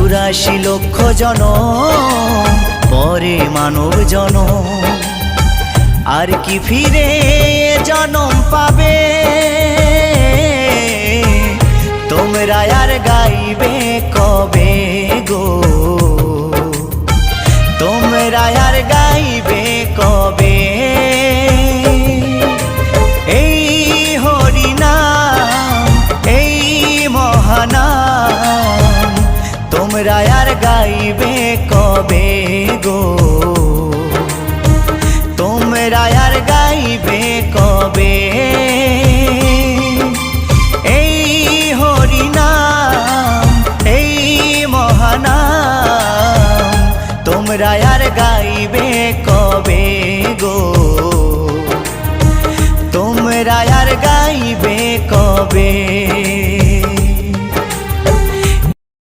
৮৪ লক্ষ জনম পরে মানব জনম, আর কি ফিরে জনম পাবে? তোমরা আর গাইবে কবে গো? তোমরা আর গাইবে কবে? এই হরিনাম, এই মহানাম, তোমরা আর গাইবে কবে গো? তোমরা আর গাইবে কবে?